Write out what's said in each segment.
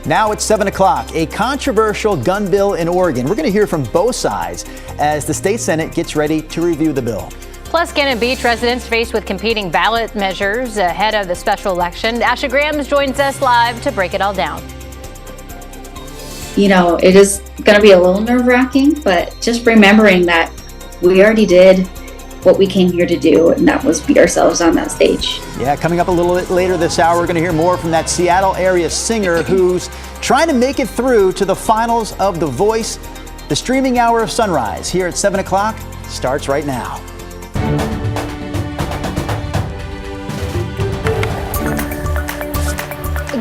Now it's 7 o'clock, a controversial gun bill in Oregon. We're going to hear from both sides as the state Senate gets ready to review the bill. Plus, Cannon Beach residents faced with competing ballot measures ahead of the special election. Asha Grahams joins us live to break it all down. You know, it is going to be a little nerve-wracking, but just remembering that we already did what we came here to do, and that was beat ourselves on that stage. Yeah, coming up a little bit later this hour, we're going to hear more from that Seattle area singer who's trying to make it through to the finals of The Voice. The streaming hour of Sunrise here at 7 o'clock starts right now.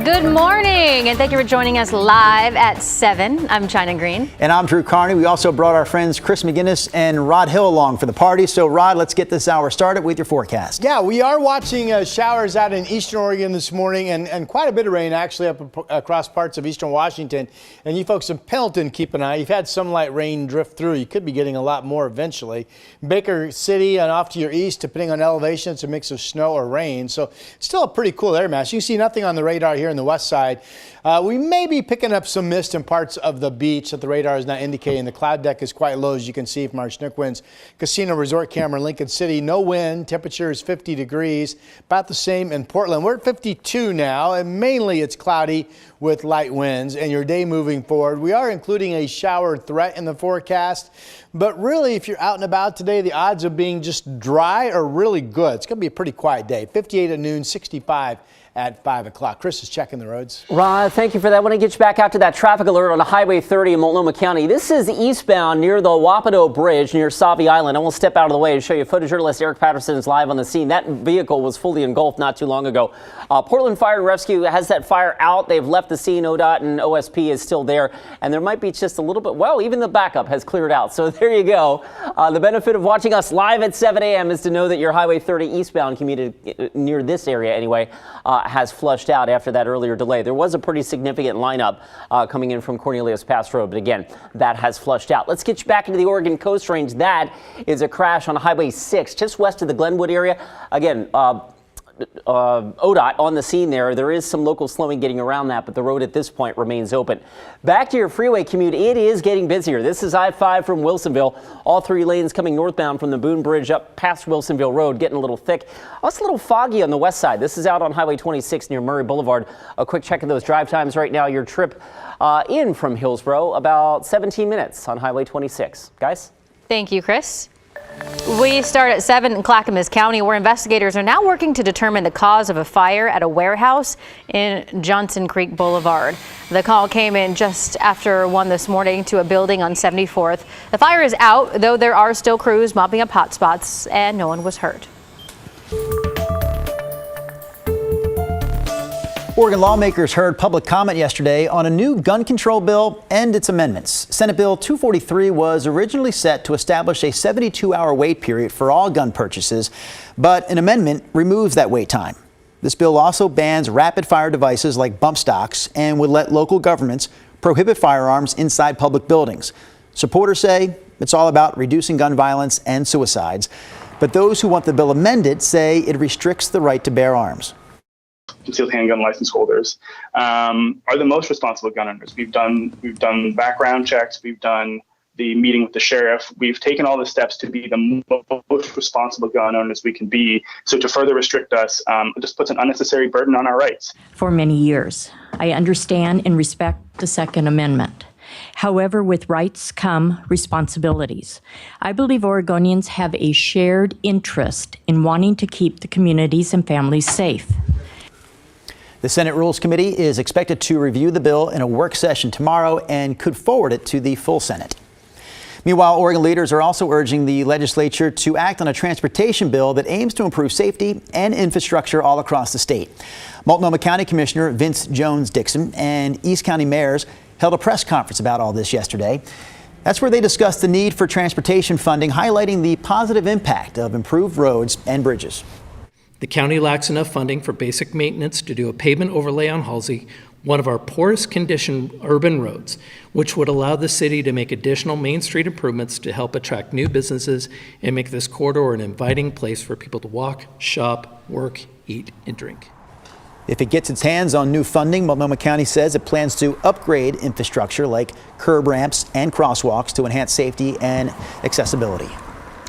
Good morning, and thank you for joining us live at 7. I'm China Green. And I'm Drew Carney. We also brought our friends Chris McGinnis and Rod Hill along for the party. So, Rod, let's get this hour started with your forecast. Yeah, we are watching showers out in eastern Oregon this morning and quite a bit of rain actually up across parts of eastern Washington. And you folks in Pendleton, keep an eye. You've had some light rain drift through. You could be getting a lot more eventually. Baker City and off to your east, depending on elevation, it's a mix of snow or rain. So, still a pretty cool air mass. You can see nothing on the radar here in the west side. We may be picking up some mist in parts of the beach that the radar is not indicating. The cloud deck is quite low, as you can see from our Chinook Winds Casino Resort camera in Lincoln City. No wind, temperature is 50 degrees, about the same in Portland. We're at 52 now, and mainly it's cloudy with light winds. And your day moving forward, we are including a shower threat in the forecast. But really, if you're out and about today, the odds of being just dry are really good. It's going to be a pretty quiet day. 58 at noon, 65 at 5 o'clock. Chris is checking the roads. Rod, thank you for that. I want to get you back out to that traffic alert on Highway 30 in Multnomah County. This is eastbound near the Wapato Bridge near Sauvie Island. I will step out of the way to show you. Photojournalist Eric Patterson is live on the scene. That vehicle was fully engulfed not too long ago. Portland Fire and Rescue has that fire out. They've left the scene. ODOT and OSP is still there. And there might be just a little bit, well, even the backup has cleared out. So there you go. The benefit of watching us live at 7 a.m. is to know that your Highway 30 eastbound commute near this area anyway has flushed out after that earlier delay. There was a pretty significant lineup coming in from Cornelius Pass Road, but again, that has flushed out. Let's get you back into the Oregon Coast Range. That is a crash on Highway 6, just west of the Glenwood area. Again, ODOT on the scene there. There is some local slowing getting around that, but the road at this point remains open. Back to your freeway commute, it is getting busier. This is I-5 from Wilsonville. All three lanes coming northbound from the Boone Bridge up past Wilsonville Road, getting a little thick. Also a little foggy on the west side. This is out on Highway 26 near Murray Boulevard. A quick check of those drive times right now. Your trip in from Hillsborough, about 17 minutes on Highway 26. Guys? Thank you, Chris. We start at 7 in Clackamas County, where investigators are now working to determine the cause of a fire at a warehouse in Johnson Creek Boulevard. The call came in just after 1 this morning to a building on 74th. The fire is out, though there are still crews mopping up hot spots, and no one was hurt. Oregon lawmakers heard public comment yesterday on a new gun control bill and its amendments. Senate Bill 243 was originally set to establish a 72-hour wait period for all gun purchases, but an amendment removes that wait time. This bill also bans rapid-fire devices like bump stocks and would let local governments prohibit firearms inside public buildings. Supporters say it's all about reducing gun violence and suicides, but those who want the bill amended say it restricts the right to bear arms. Concealed handgun license holders are the most responsible gun owners. We've done background checks. We've done the meeting with the sheriff. We've taken all the steps to be the most responsible gun owners we can be. So to further restrict us just puts an unnecessary burden on our rights. For many years, I understand and respect the Second Amendment. However, with rights come responsibilities. I believe Oregonians have a shared interest in wanting to keep the communities and families safe. The Senate Rules Committee is expected to review the bill in a work session tomorrow and could forward it to the full Senate. Meanwhile, Oregon leaders are also urging the legislature to act on a transportation bill that aims to improve safety and infrastructure all across the state. Multnomah County Commissioner Vince Jones-Dixon and East County mayors held a press conference about all this yesterday. That's where they discussed the need for transportation funding, highlighting the positive impact of improved roads and bridges. The county lacks enough funding for basic maintenance to do a pavement overlay on Halsey, one of our poorest condition urban roads, which would allow the city to make additional Main Street improvements to help attract new businesses and make this corridor an inviting place for people to walk, shop, work, eat, and drink. If it gets its hands on new funding, Multnomah County says it plans to upgrade infrastructure like curb ramps and crosswalks to enhance safety and accessibility.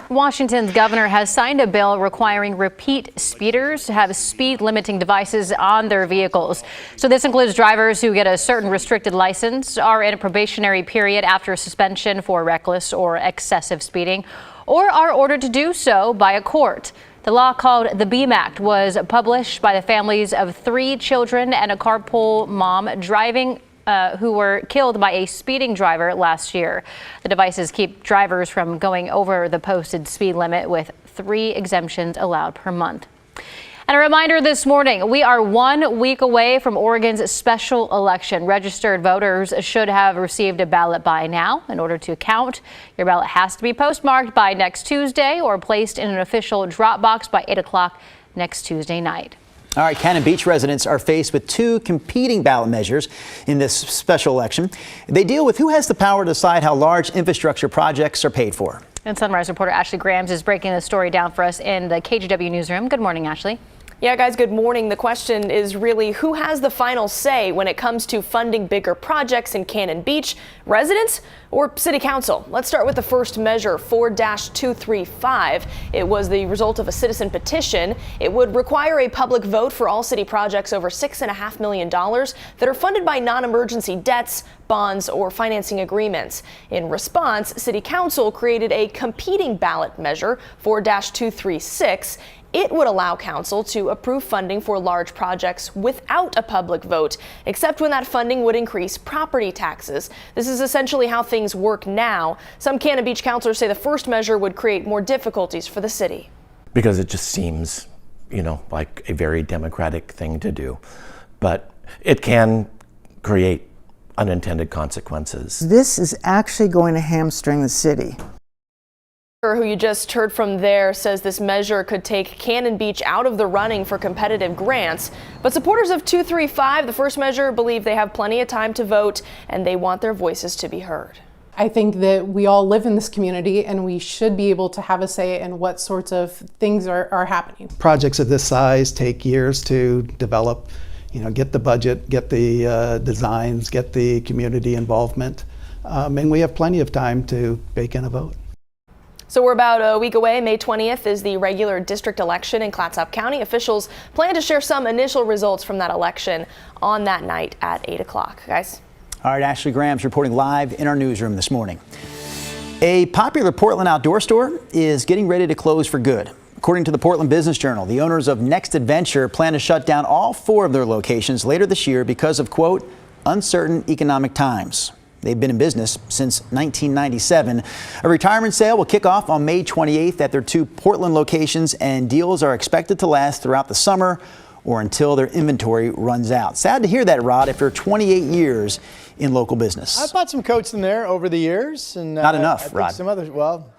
Washington's governor has signed a bill requiring repeat speeders to have speed limiting devices on their vehicles. So this includes drivers who get a certain restricted license, are in a probationary period after a suspension for reckless or excessive speeding, or are ordered to do so by a court. The law, called the BEAM Act, was published by the families of 3 children and a carpool mom driving who were killed by a speeding driver last year. The devices keep drivers from going over the posted speed limit, with 3 exemptions allowed per month. And a reminder this morning, we are 1 week away from Oregon's special election. Registered voters should have received a ballot by now. In order to count, your ballot has to be postmarked by next Tuesday or placed in an official drop box by 8 o'clock next Tuesday night. All right, Cannon Beach residents are faced with 2 competing ballot measures in this special election. They deal with who has the power to decide how large infrastructure projects are paid for. And Sunrise reporter Ashley Grams is breaking the story down for us in the KGW newsroom. Good morning, Ashley. Yeah, guys, good morning. The question is really who has the final say when it comes to funding bigger projects in Cannon Beach, residents or city council? Let's start with the first measure, 4-235. It was the result of a citizen petition. It would require a public vote for all city projects over $6.5 million that are funded by non-emergency debts, bonds, or financing agreements. In response, city council created a competing ballot measure, 4-236. It would allow council to approve funding for large projects without a public vote, except when that funding would increase property taxes. This is essentially how things work now. Some Cannon Beach councilors say the first measure would create more difficulties for the city. Because it just seems, like a very democratic thing to do. But it can create unintended consequences. This is actually going to hamstring the city. Who you just heard from there says this measure could take Cannon Beach out of the running for competitive grants. But supporters of 235, the first measure, believe they have plenty of time to vote and they want their voices to be heard. I think that we all live in this community and we should be able to have a say in what sorts of things are happening. Projects of this size take years to develop, get the budget, get the designs, get the community involvement. And we have plenty of time to bake in a vote. So we're about a week away. May 20th is the regular district election in Clatsop County. Officials plan to share some initial results from that election on that night at 8 o'clock. Guys. All right, Ashley Grams reporting live in our newsroom this morning. A popular Portland outdoor store is getting ready to close for good. According to the Portland Business Journal, the owners of Next Adventure plan to shut down all 4 of their locations later this year because of, quote, uncertain economic times. They've been in business since 1997. A retirement sale will kick off on May 28th at their 2 Portland locations, and deals are expected to last throughout the summer or until their inventory runs out. Sad to hear that, Rod, after 28 years in local business. I've bought some coats in there over the years. And not enough, I think Rod. Some others, well,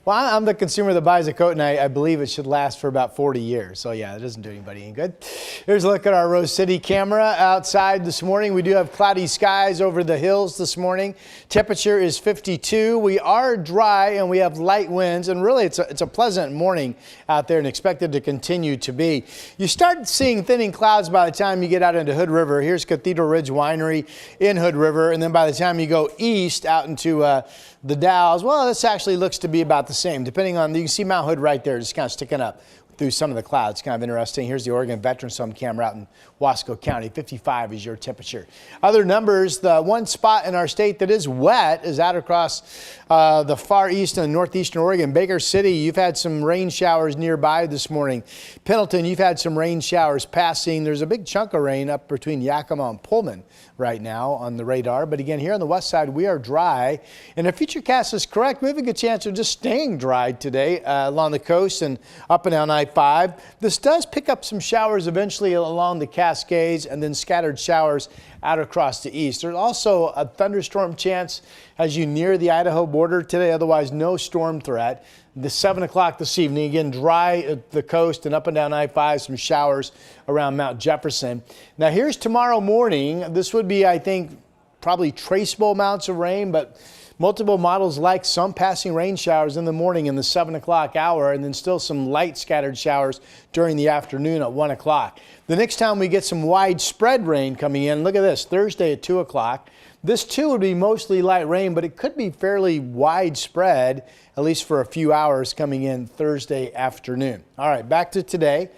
I'm the consumer that buys a coat, and I believe it should last for about 40 years. So, yeah, it doesn't do anybody any good. Here's a look at our Rose City camera outside this morning. We do have cloudy skies over the hills this morning. Temperature is 52. We are dry, and we have light winds. And really, it's a pleasant morning out there and expected to continue to be. You start seeing thinning clouds by the time you get out into Hood River. Here's Cathedral Ridge Winery in Hood River. And then by the time you go east out into the Dalles, well, this actually looks to be about the same, depending on, you can see Mount Hood right there, just kind of sticking up through some of the clouds. Kind of interesting. Here's the Oregon Veterans Home camera out in Wasco County. 55 is your temperature. Other numbers, the one spot in our state that is wet is out across the far east and northeastern Oregon. Baker City, you've had some rain showers nearby this morning. Pendleton, you've had some rain showers passing. There's a big chunk of rain up between Yakima and Pullman right now on the radar. But again, here on the west side, we are dry. And if Futurecast is correct, we have a good chance of just staying dry today along the coast and up and down I-5. This does pick up some showers eventually along the Cascades and then scattered showers out across the east. There's also a thunderstorm chance as you near the Idaho border today. Otherwise, no storm threat. The 7 o'clock this evening, again, dry at the coast and up and down I-5, some showers around Mount Jefferson. Now, here's tomorrow morning. This would be, I think, probably traceable amounts of rain, but Multiple models like some passing rain showers in the morning in the 7 o'clock hour, and then still some light scattered showers during the afternoon at 1 o'clock. The next time we get some widespread rain coming in, look at this, Thursday at 2 o'clock. This too would be mostly light rain, but it could be fairly widespread, at least for a few hours coming in Thursday afternoon. All right, back to today.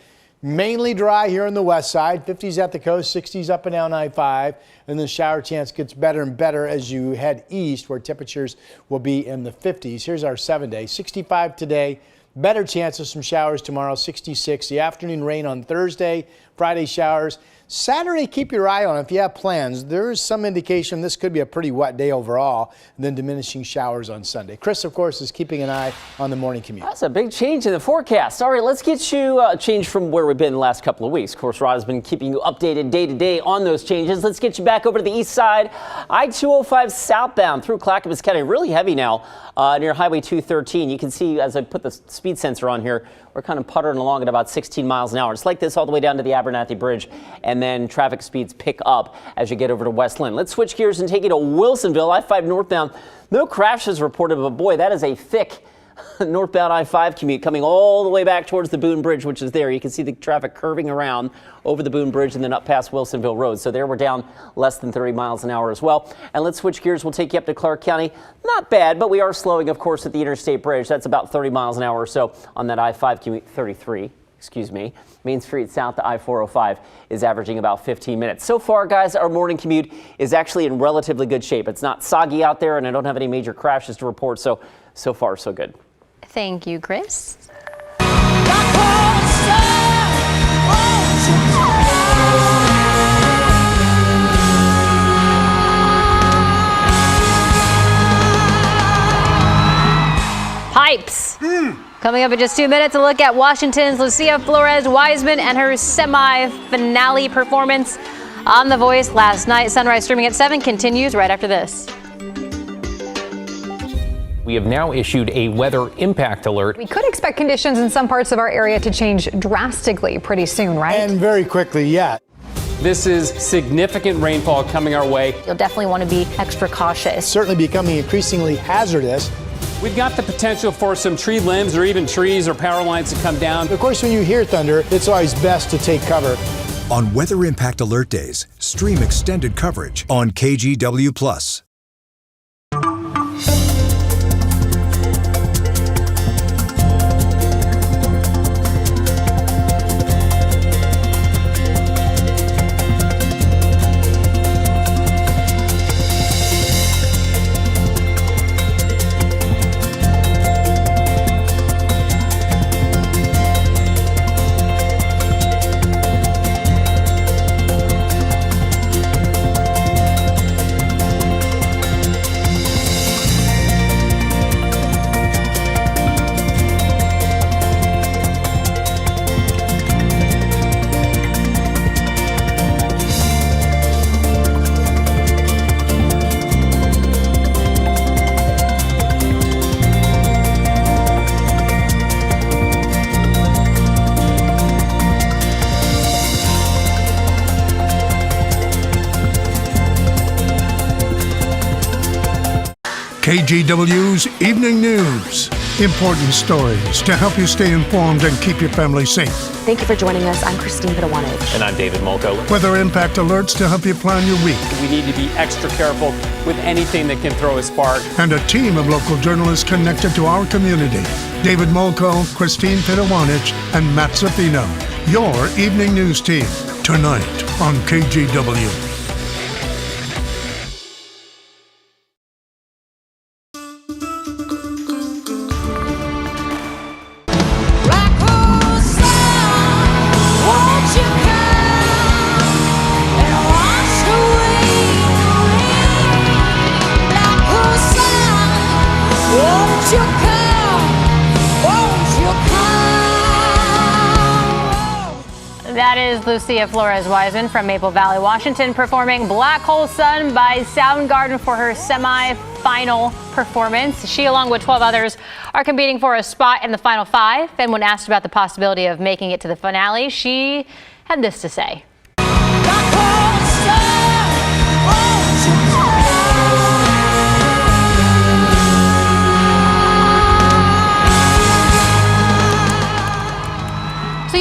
Mainly dry here on the west side, 50s at the coast, 60s up and down I-5, and the shower chance gets better and better as you head east, where temperatures will be in the 50s. Here's our 7-day, 65 today, better chance of some showers tomorrow, 66. The afternoon rain on Thursday, Friday showers. Saturday, keep your eye on it if you have plans. There is some indication this could be a pretty wet day overall, and then diminishing showers on Sunday. Chris, of course, is keeping an eye on the morning commute. That's a big change in the forecast. All right, let's get you a change from where we've been the last couple of weeks. Of course, Rod has been keeping you updated day to day on those changes. Let's get you back over to the east side. I-205 southbound through Clackamas County, really heavy now near Highway 213. You can see as I put the speed sensor on here, we're kind of puttering along at about 16 miles an hour. It's like this all the way down to the Abernathy Bridge, and then traffic speeds pick up as you get over to West Lynn. Let's switch gears and take you to Wilsonville, I-5 northbound. No crashes reported, but boy, that is a thick northbound I-5 commute coming all the way back towards the Boone Bridge, which is there. You can see the traffic curving around over the Boone Bridge and then up past Wilsonville Road. So there we're down less than 30 miles an hour as well. And let's switch gears. We'll take you up to Clark County. Not bad, but we are slowing, of course, at the Interstate Bridge. That's about 30 miles an hour or so on that I-5 commute, 33. Excuse me. Main Street south to I-405 is averaging about 15 minutes. So far, guys, our morning commute is actually in relatively good shape. It's not soggy out there, and I don't have any major crashes to report. So far, so good. Thank you, Chris. Pipes. Coming up in just 2 minutes, a look at Washington's Lucia Flores-Wiseman and her semi-finale performance on The Voice last night. Sunrise streaming at 7 continues right after this. We have now issued a weather impact alert. We could expect conditions in some parts of our area to change drastically pretty soon, right? And very quickly, yeah. This is significant rainfall coming our way. You'll definitely want to be extra cautious. Certainly becoming increasingly hazardous. We've got the potential for some tree limbs or even trees or power lines to come down. Of course, when you hear thunder, it's always best to take cover. On Weather Impact Alert Days, stream extended coverage on KGW+. KGW's Evening News. Important stories to help you stay informed and keep your family safe. Thank you for joining us. I'm Christine Pitawanich. And I'm David Molko. Weather impact alerts to help you plan your week. We need to be extra careful with anything that can throw a spark. And a team of local journalists connected to our community. David Molko, Christine Pitawanich, and Matt Zaffino. Your Evening News team. Tonight on KGW. That is Lucia Flores-Wiseman from Maple Valley, Washington, performing Black Hole Sun by Soundgarden for her semi-final performance. She, along with 12 others, are competing for a spot in the final 5. And when asked about the possibility of making it to the finale, she had this to say.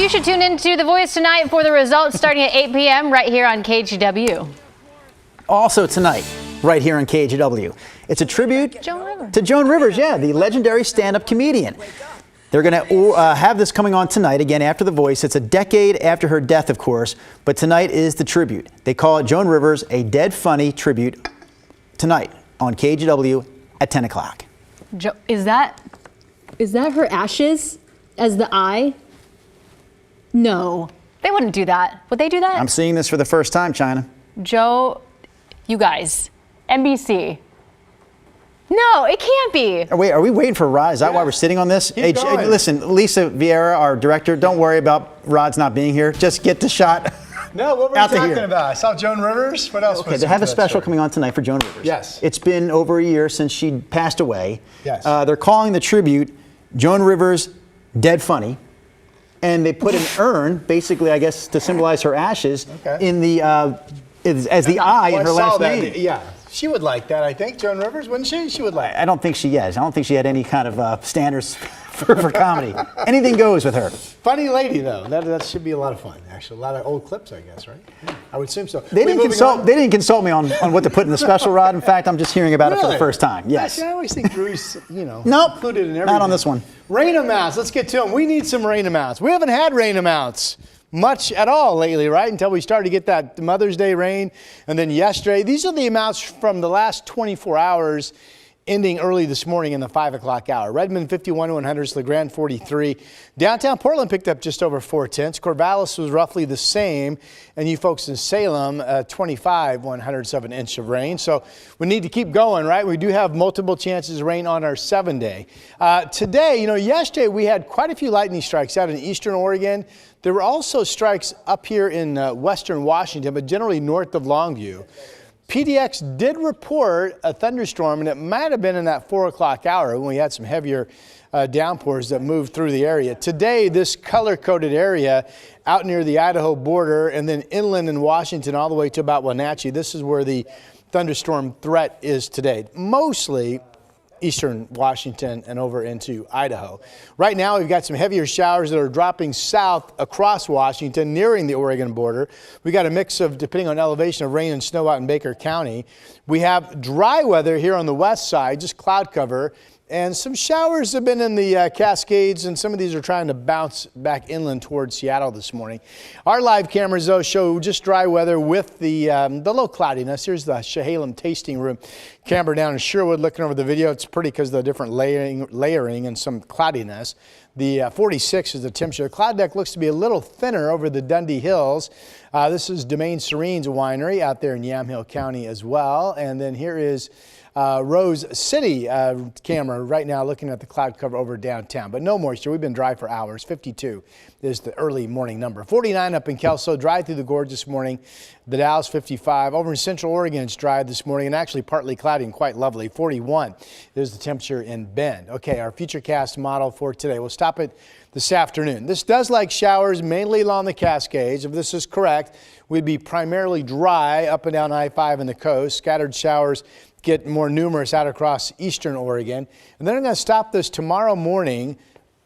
You should tune into The Voice tonight for the results starting at 8 p.m. right here on KGW. Also tonight, right here on KGW, it's a tribute to Joan Rivers, the legendary stand-up comedian. They're going to have this coming on tonight, again, after The Voice. It's a decade after her death, of course, but tonight is the tribute. They call it Joan Rivers, a dead funny tribute, tonight on KGW at 10 o'clock. Is that her ashes as the eye? No. They wouldn't do that. Would they do that? I'm seeing this for the first time, China. Joe, you guys, NBC. No, it can't be. Are we waiting for Rod? Is that why we're sitting on this? Hey, listen, Lisa Vieira, our director, don't worry about Rod's not being here. Just get the shot. No, what were you talking about? I saw Joan Rivers. What else? Okay, they have a special coming on tonight for Joan Rivers. Yes. It's been over a year since she passed away. Yes. They're calling the tribute Joan Rivers Dead Funny. And they put an urn, basically, I guess, to symbolize her ashes, in the as the I in her last name. Yeah, she would like that, I think. Joan Rivers, wouldn't she? She would like. I don't think she is. I don't think she had any kind of standards for comedy. Anything goes with her. Funny lady, though. That should be a lot of fun. Actually, a lot of old clips, I guess, right? Yeah, I would assume so. They didn't consult me on what to put in the special, Rod. In fact, I'm just hearing about it for the first time. Yes. Actually, I always think Drew's, nope, included in everything. Not on this one. Rain amounts. Let's get to them. We need some rain amounts. We haven't had rain amounts much at all lately, right? Until we started to get that Mother's Day rain. And then yesterday, these are the amounts from the last 24 hours ending early this morning in the 5 o'clock hour. Redmond 51 100s, LeGrand 43. Downtown Portland picked up just over 4/10. Corvallis was roughly the same. And you folks in Salem, 25 100ths of an inch of rain. So we need to keep going, right? We do have multiple chances of rain on our 7-day. Today, yesterday we had quite a few lightning strikes out in eastern Oregon. There were also strikes up here in western Washington, but generally north of Longview. PDX did report a thunderstorm, and it might have been in that 4 o'clock hour when we had some heavier downpours that moved through the area. Today, this color-coded area out near the Idaho border and then inland in Washington all the way to about Wenatchee, this is where the thunderstorm threat is today. Mostly eastern Washington and over into Idaho. Right now, we've got some heavier showers that are dropping south across Washington, nearing the Oregon border. We got a mix of, depending on elevation, of rain and snow out in Baker County. We have dry weather here on the west side, just cloud cover. And some showers have been in the Cascades, and some of these are trying to bounce back inland towards Seattle this morning. Our live cameras, though, show just dry weather with the low cloudiness. Here's the Chehalem tasting room camera down in Sherwood looking over the video. It's pretty because of the different layering and some cloudiness. The 46 is the temperature. The cloud deck looks to be a little thinner over the Dundee Hills. This is Domaine Serene's winery out there in Yamhill County as well. And then here is Rose City camera right now looking at the cloud cover over downtown, but no moisture. We've been dry for hours. 52 is the early morning number. 49 up in Kelso, dry through the gorge this morning. The Dow's 55. Over in Central Oregon, it's dry this morning and actually partly cloudy and quite lovely. 41 is the temperature in Bend. Okay, our Futurecast model for today. We'll stop it this afternoon. This does like showers mainly along the Cascades. If this is correct, we'd be primarily dry up and down I-5 and the coast. Scattered showers get more numerous out across eastern Oregon. And then I'm going to stop this tomorrow morning.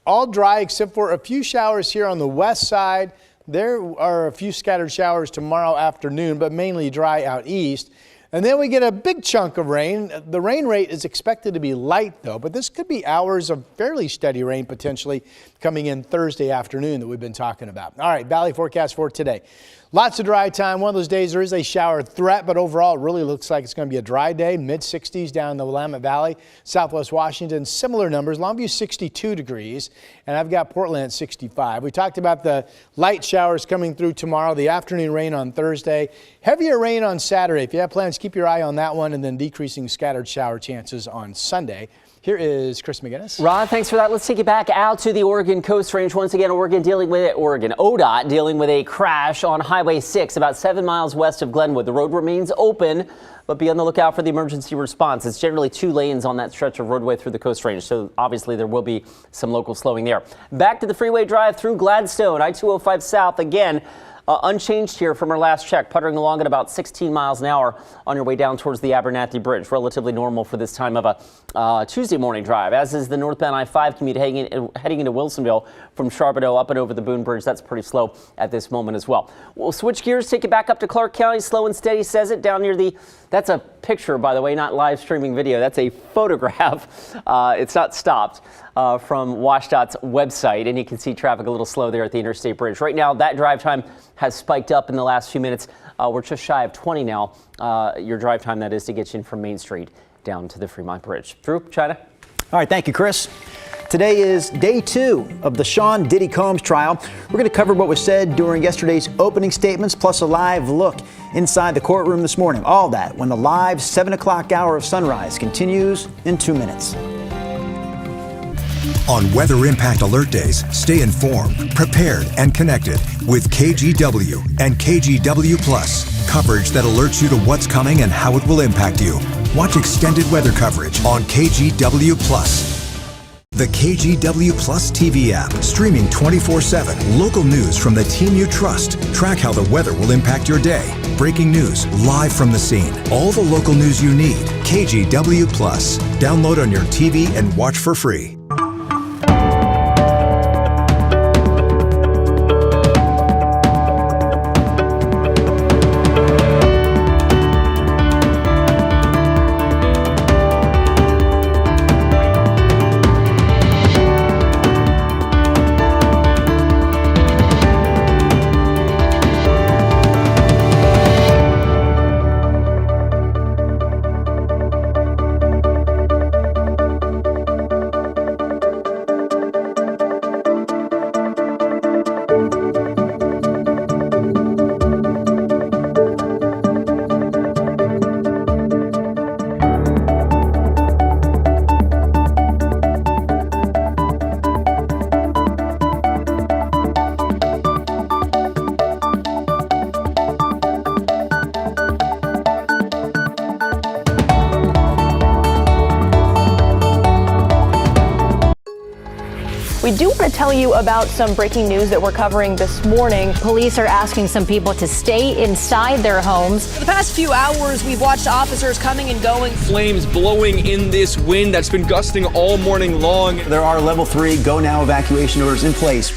All dry except for a few showers here on the west side. There are a few scattered showers tomorrow afternoon, but mainly dry out east. And then we get a big chunk of rain. The rain rate is expected to be light, though, but this could be hours of fairly steady rain potentially coming in Thursday afternoon that we've been talking about. All right, Valley forecast for today. Lots of dry time. One of those days there is a shower threat, but overall it really looks like it's going to be a dry day. Mid-60s down in the Willamette Valley. Southwest Washington, similar numbers. Longview 62 degrees, and I've got Portland at 65. We talked about the light showers coming through tomorrow, the afternoon rain on Thursday. Heavier rain on Saturday. If you have plans, keep your eye on that one, and then decreasing scattered shower chances on Sunday. Here is Chris McGinnis. Rod, thanks for that. Let's take it back out to the Oregon Coast Range. Once again, ODOT dealing with a crash on Highway 6 about 7 miles west of Glenwood. The road remains open, but be on the lookout for the emergency response. It's generally 2 lanes on that stretch of roadway through the Coast Range, so obviously there will be some local slowing there. Back to the freeway drive through Gladstone, I-205 south again. Unchanged here from our last check, puttering along at about 16 miles an hour on your way down towards the Abernathy Bridge. Relatively normal for this time of a Tuesday morning drive, as is the northbound I-5 commute heading into Wilsonville from Charbonneau up and over the Boone Bridge. That's pretty slow at this moment as well. We'll switch gears, take it back up to Clark County. Slow and steady says it down near that's a picture, by the way, not live streaming video. That's a photograph. It's not stopped from WashDOT's website, and you can see traffic a little slow there at the Interstate Bridge. Right now, that drive time has spiked up in the last few minutes. We're just shy of 20 now. Your drive time, that is, to get you in from Main Street down to the Fremont Bridge. Drew, China. All right, thank you, Chris. Today is day 2 of the Sean Diddy Combs trial. We're going to cover what was said during yesterday's opening statements, plus a live look inside the courtroom this morning. All that when the live 7 o'clock hour of sunrise continues in 2 minutes. On Weather Impact Alert Days, stay informed, prepared, and connected with KGW and KGW Plus. Coverage that alerts you to what's coming and how it will impact you. Watch extended weather coverage on KGW Plus. The KGW Plus TV app, streaming 24/7. Local news from the team you trust. Track how the weather will impact your day. Breaking news live from the scene. All the local news you need. KGW Plus. Download on your TV and watch for free. We do want to tell you about some breaking news that we're covering this morning. Police are asking some people to stay inside their homes. For the past few hours, we've watched officers coming and going. Flames blowing in this wind that's been gusting all morning long. There are level 3 go now evacuation orders in place.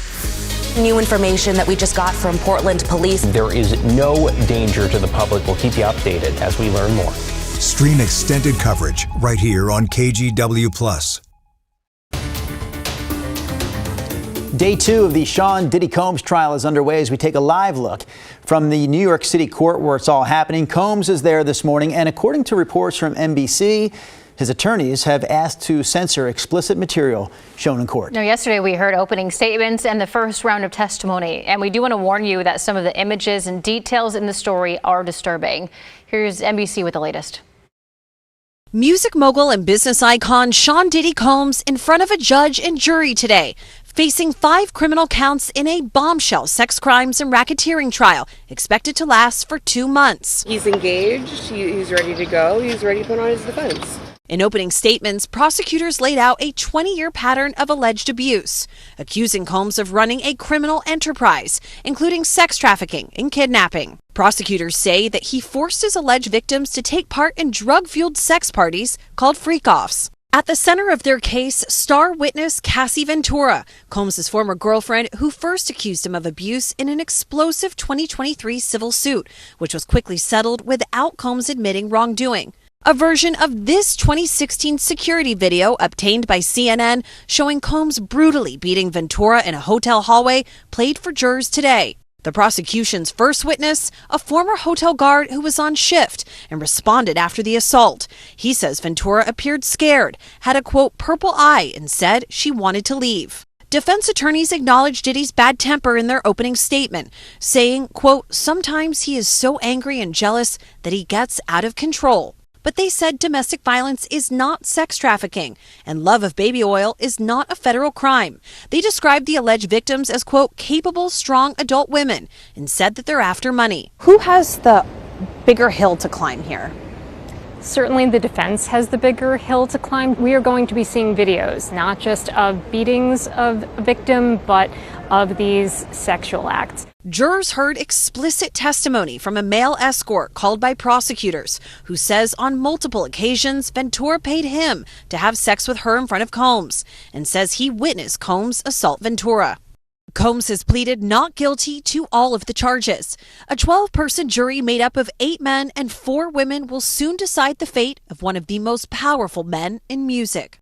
New information that we just got from Portland police. There is no danger to the public. We'll keep you updated as we learn more. Stream extended coverage right here on KGW Plus. Day 2 of the Sean Diddy Combs trial is underway as we take a live look from the New York City court where it's all happening. Combs is there this morning, and according to reports from NBC, his attorneys have asked to censor explicit material shown in court. Now, yesterday we heard opening statements and the first round of testimony, and we do want to warn you that some of the images and details in the story are disturbing. Here's NBC with the latest. Music mogul and business icon Sean Diddy Combs in front of a judge and jury today, facing 5 criminal counts in a bombshell sex crimes and racketeering trial expected to last for 2 months. He's engaged, he's ready to go, he's ready to put on his defense. In opening statements, prosecutors laid out a 20-year pattern of alleged abuse, accusing Combs of running a criminal enterprise, including sex trafficking and kidnapping. Prosecutors say that he forced his alleged victims to take part in drug-fueled sex parties called freak-offs. At the center of their case, star witness Cassie Ventura, Combs' former girlfriend, who first accused him of abuse in an explosive 2023 civil suit, which was quickly settled without Combs admitting wrongdoing. A version of this 2016 security video obtained by CNN showing Combs brutally beating Ventura in a hotel hallway played for jurors today. The prosecution's first witness, a former hotel guard who was on shift and responded after the assault. He says Ventura appeared scared, had a, quote, purple eye, and said she wanted to leave. Defense attorneys acknowledged Diddy's bad temper in their opening statement, saying, quote, sometimes he is so angry and jealous that he gets out of control. But they said domestic violence is not sex trafficking and love of baby oil is not a federal crime. They described the alleged victims as, quote, capable, strong adult women and said that they're after money. Who has the bigger hill to climb here? Certainly the defense has the bigger hill to climb. We are going to be seeing videos, not just of beatings of a victim, but of these sexual acts. Jurors heard explicit testimony from a male escort called by prosecutors who says on multiple occasions Ventura paid him to have sex with her in front of Combs and says he witnessed Combs assault Ventura. Combs has pleaded not guilty to all of the charges. A 12-person jury made up of 8 men and 4 women will soon decide the fate of one of the most powerful men in music.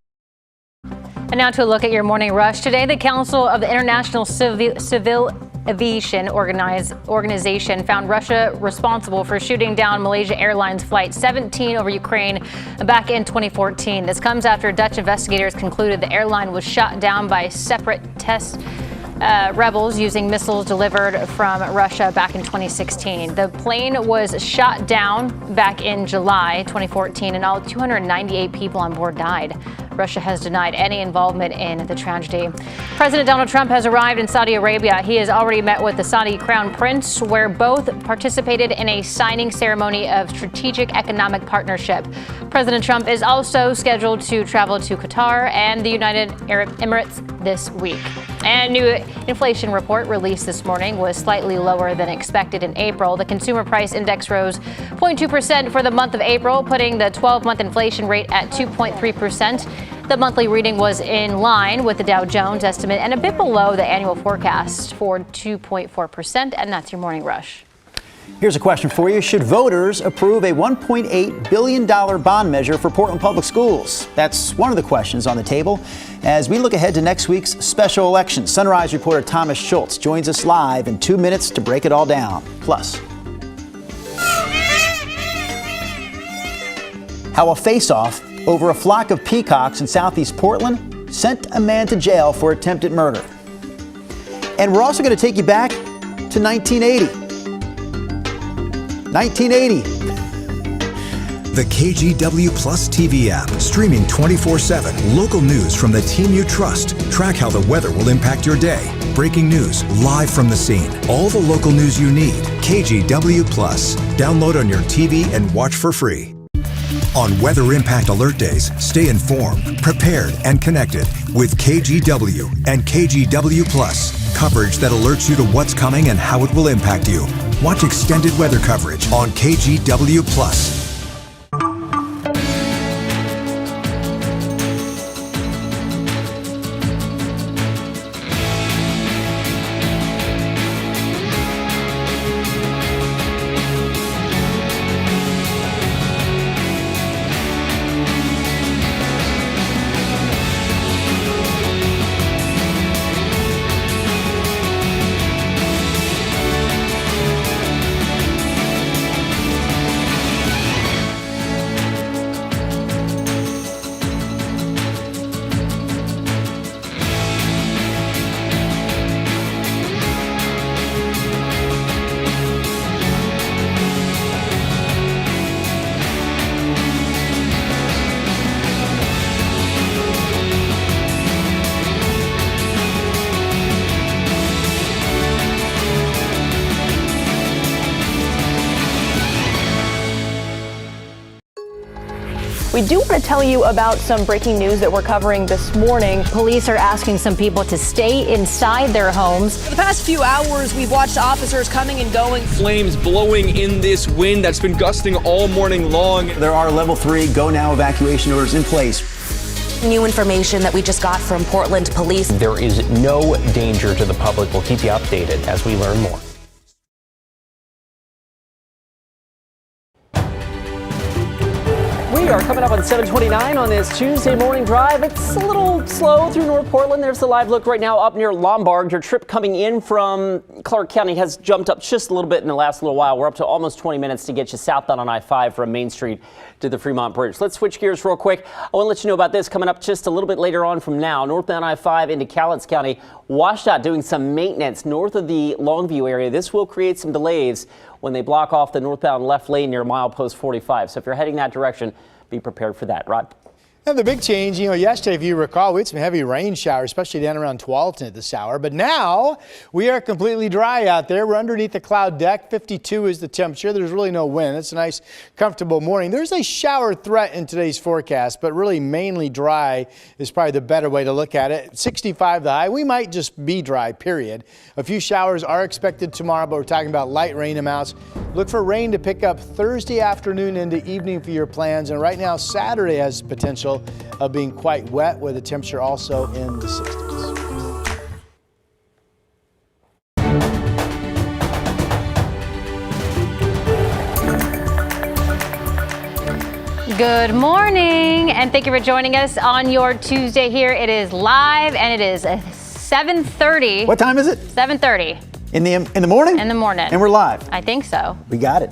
And now to a look at your morning rush. Today, the Council of the International Civil Aviation Organization found Russia responsible for shooting down Malaysia Airlines Flight 17 over Ukraine back in 2014. This comes after Dutch investigators concluded the airline was shot down by separate rebels using missiles delivered from Russia back in 2016. The plane was shot down back in July 2014, and all 298 people on board died. Russia has denied any involvement in the tragedy. President Donald Trump has arrived in Saudi Arabia. He has already met with the Saudi Crown Prince, where both participated in a signing ceremony of strategic economic partnership. President Trump is also scheduled to travel to Qatar and the United Arab Emirates this week. And new inflation report released this morning was slightly lower than expected in April. The consumer price index rose 0.2% for the month of April, putting the 12-month inflation rate at 2.3%. The monthly reading was in line with the Dow Jones estimate and a bit below the annual forecast for 2.4%. And that's your morning rush. Here's a question for you. Should voters approve a $1.8 billion bond measure for Portland Public Schools? That's one of the questions on the table as we look ahead to next week's special election. Sunrise reporter Thomas Schultz joins us live in 2 minutes to break it all down. Plus, how a face-off over a flock of peacocks in southeast Portland sent a man to jail for attempted murder. And we're also going to take you back to 1980. 1980. The KGW Plus TV app, streaming 24/7. Local news from the team you trust. Track how the weather will impact your day. Breaking news live from the scene. All the local news you need. KGW Plus. Download on your TV and watch for free. On Weather Impact Alert Days, stay informed, prepared, and connected with KGW and KGW Plus. Coverage that alerts you to what's coming and how it will impact you. Watch extended weather coverage on KGW Plus. We do want to tell you about some breaking news that we're covering this morning. Police are asking some people to stay inside their homes. For the past few hours, we've watched officers coming and going. Flames blowing in this wind that's been gusting all morning long. There are level 3 go now evacuation orders in place. New information that we just got from Portland police. There is no danger to the public. We'll keep you updated as we learn more. We are coming up on 7:29 on this Tuesday morning drive. It's a little slow through North Portland. There's the live look right now up near Lombard. Your trip coming in from Clark County has jumped up just a little bit in the last little while. We're up to almost 20 minutes to get you southbound on I-5 from Main Street to the Fremont Bridge. Let's switch gears real quick. I want to let you know about this coming up just a little bit later on from now. Northbound I-5 into Cowlitz County, washed out doing some maintenance north of the Longview area. This will create some delays when they block off the northbound left lane near milepost 45. So if you're heading that direction, be prepared for that. Rod? And the big change, yesterday, if you recall, we had some heavy rain showers, especially down around Tualatin at this hour. But now we are completely dry out there. We're underneath the cloud deck. 52 is the temperature. There's really no wind. It's a nice, comfortable morning. There's a shower threat in today's forecast, but really mainly dry is probably the better way to look at it. 65 the high. We might just be dry, period. A few showers are expected tomorrow, but we're talking about light rain amounts. Look for rain to pick up Thursday afternoon into evening for your plans. And right now, Saturday has potential of being quite wet with a temperature also in the 60s. Good morning, and thank you for joining us on your Tuesday here. It is live, and it is 7:30. What time is it? 7:30. In the morning? In the morning. And we're live. I think so. We got it.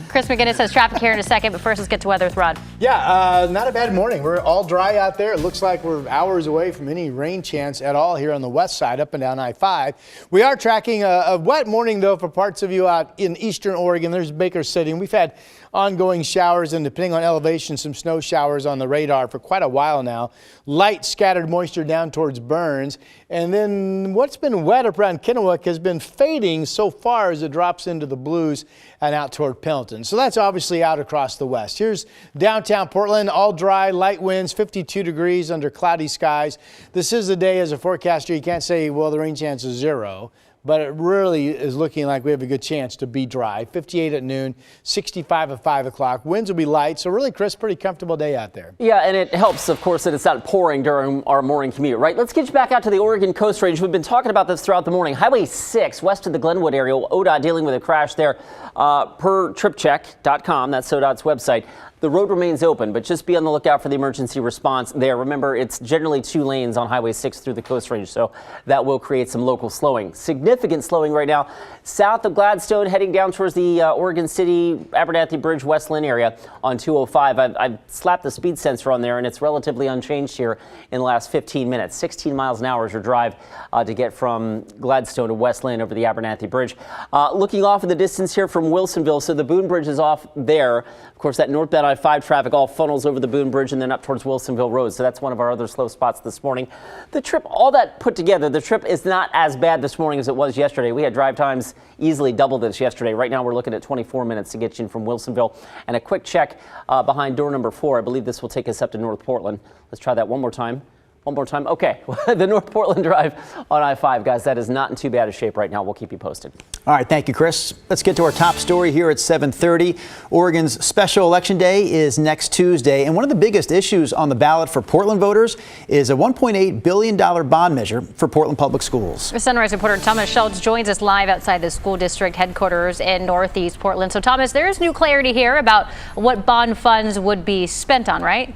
Chris McGinnis has traffic here in a second, but first let's get to weather with Rod. Yeah, not a bad morning. We're all dry out there. It looks like we're hours away from any rain chance at all here on the west side, up and down I-5. We are tracking a wet morning, though, for parts of you out in eastern Oregon. There's Baker City, and we've had ongoing showers and, depending on elevation, some snow showers on the radar for quite a while now. Light scattered moisture down towards Burns. And then what's been wet up around Kennewick has been fading so far as it drops into the blues and out toward Pendleton. So that's obviously out across the west. Here's downtown Portland, all dry, light winds, 52 degrees under cloudy skies. This is the day as a forecaster. You can't say, well, the rain chance is 0. But it really is looking like we have a good chance to be dry. 58 at noon, 65 at 5 o'clock. Winds will be light, so really, Chris, pretty comfortable day out there. Yeah, and it helps, of course, that it's not pouring during our morning commute, right? Let's get you back out to the Oregon Coast Range. We've been talking about this throughout the morning. Highway 6, west of the Glenwood area, ODOT dealing with a crash there. Per tripcheck.com, that's ODOT's website. The road remains open, but just be on the lookout for the emergency response there. Remember, it's generally 2 lanes on Highway 6 through the Coast Range, so that will create some local slowing. Significant slowing right now south of Gladstone, heading down towards the Oregon City, Abernathy Bridge, West Lynn area on 205. I've slapped the speed sensor on there, and it's relatively unchanged here in the last 15 minutes. 16 miles an hour is your drive to get from Gladstone to West Lynn over the Abernathy Bridge. Looking off in the distance here from Wilsonville, so the Boone Bridge is off there. Of course, that northbound I-5 traffic all funnels over the Boone Bridge and then up towards Wilsonville Road. So that's one of our other slow spots this morning. The trip, all that put together, the trip is not as bad this morning as it was yesterday. We had drive times easily double this yesterday. Right now we're looking at 24 minutes to get you in from Wilsonville. And a quick check behind door number 4. I believe this will take us up to North Portland. Let's try that one more time. One more time. Okay, the North Portland Drive on I-5, guys, that is not in too bad a shape right now. We'll keep you posted. All right, thank you, Chris. Let's get to our top story here at 7:30. Oregon's special election day is next Tuesday, and one of the biggest issues on the ballot for Portland voters is a $1.8 billion bond measure for Portland Public Schools. Sunrise reporter Thomas Schultz joins us live outside the school district headquarters in Northeast Portland. So, Thomas, there is new clarity here about what bond funds would be spent on, right?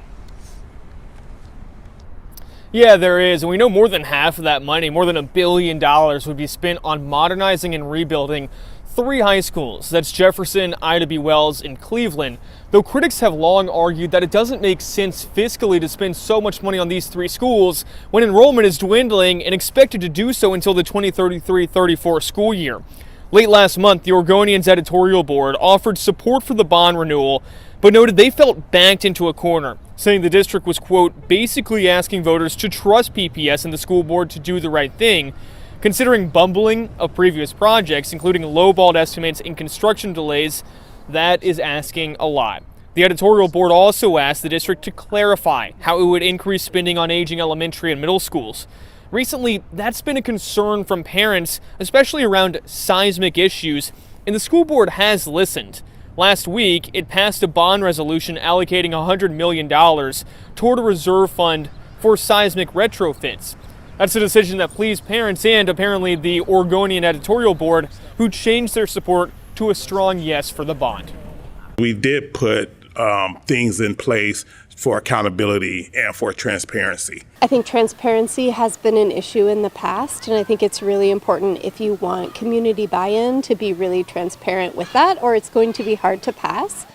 Yeah, there is. And we know more than half of that money, more than $1 billion, would be spent on modernizing and rebuilding 3 high schools. That's Jefferson, Ida B. Wells, and Cleveland. Though critics have long argued that it doesn't make sense fiscally to spend so much money on these 3 schools when enrollment is dwindling and expected to do so until the 2033-34 school year. Late last month, the Oregonian's editorial board offered support for the bond renewal, but noted they felt backed into a corner, saying the district was, quote, basically asking voters to trust PPS and the school board to do the right thing, considering bumbling of previous projects, including lowballed estimates and construction delays. That is asking a lot. The editorial board also asked the district to clarify how it would increase spending on aging elementary and middle schools. Recently, that's been a concern from parents, especially around seismic issues, and the school board has listened. Last week, it passed a bond resolution allocating $100 million toward a reserve fund for seismic retrofits. That's a decision that pleased parents and apparently the Oregonian editorial board, who changed their support to a strong yes for the bond. We did put things in place for accountability and for transparency. I think transparency has been an issue in the past, and I think it's really important if you want community buy-in to be really transparent with that, or it's going to be hard to pass.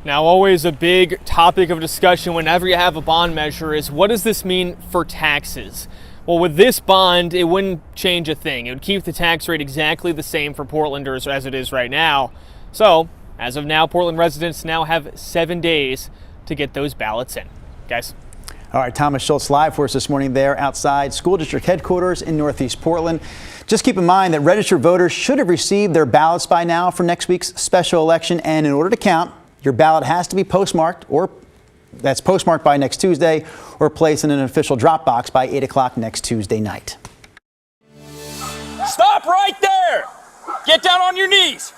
Now, always a big topic of discussion whenever you have a bond measure is, what does this mean for taxes? Well, with this bond, it wouldn't change a thing. It would keep the tax rate exactly the same for Portlanders as it is right now. So, As of now, Portland residents now have 7 days to get those ballots in. Guys. All right, Thomas Schultz live for us this morning there outside school district headquarters in Northeast Portland. Just keep in mind that registered voters should have received their ballots by now for next week's special election. And in order to count, your ballot has to be postmarked, or that's postmarked by next Tuesday, or placed in an official drop box by 8 o'clock next Tuesday night. Stop right there! Get down on your knees!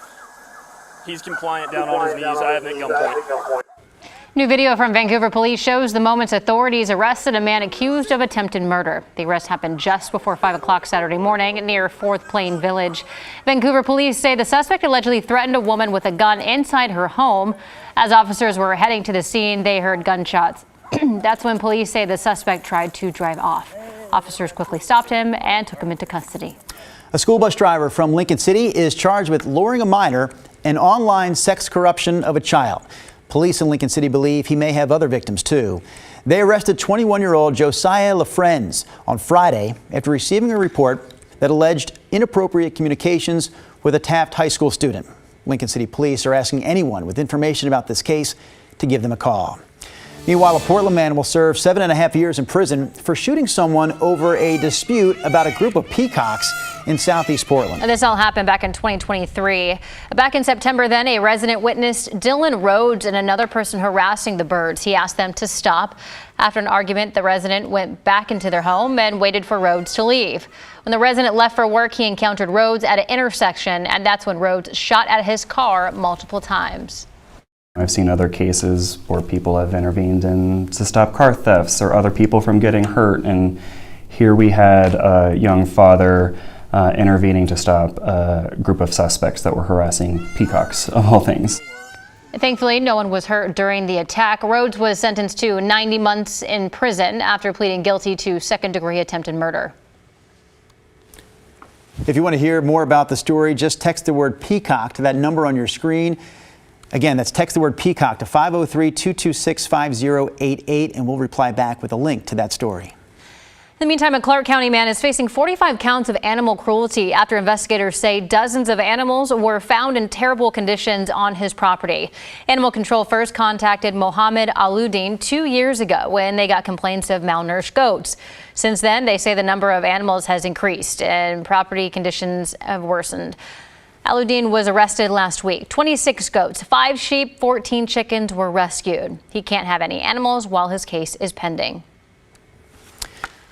He's compliant down on his knees. I have at gunpoint. New video from Vancouver police shows the moments authorities arrested a man accused of attempted murder. The arrest happened just before 5 o'clock Saturday morning near 4th Plain Village. Vancouver police say the suspect allegedly threatened a woman with a gun inside her home. As officers were heading to the scene, they heard gunshots. That's when police say the suspect tried to drive off. Officers quickly stopped him and took him into custody. A school bus driver from Lincoln City is charged with luring a minor and online sex corruption of a child. Police in Lincoln City believe he may have other victims, too. They arrested 21-year-old Josiah LaFrenz on Friday after receiving a report that alleged inappropriate communications with a Taft High School student. Lincoln City police are asking anyone with information about this case to give them a call. Meanwhile, a Portland man will serve 7.5 years in prison for shooting someone over a dispute about a group of peacocks in southeast Portland. This all happened back in 2023. Back in September, then, a resident witnessed Dylan Rhodes and another person harassing the birds. He asked them to stop. After an argument, the resident went back into their home and waited for Rhodes to leave. When the resident left for work, he encountered Rhodes at an intersection, and that's when Rhodes shot at his car multiple times. I've seen other cases where people have intervened to stop car thefts or other people from getting hurt, and here we had a young father intervening to stop a group of suspects that were harassing peacocks, of all things. Thankfully, no one was hurt during the attack. Rhodes was sentenced to 90 months in prison after pleading guilty to second-degree attempted murder. If you want to hear more about the story, just text the word peacock to that number on your screen. Again, that's text the word peacock to 503-226-5088, and we'll reply back with a link to that story. In the meantime, a Clark County man is facing 45 counts of animal cruelty after investigators say dozens of animals were found in terrible conditions on his property. Animal Control first contacted Mohammed Aludin 2 years ago when they got complaints of malnourished goats. Since then, they say the number of animals has increased and property conditions have worsened. Aludin was arrested last week. 26 goats, 5 sheep, 14 chickens were rescued. He can't have any animals while his case is pending.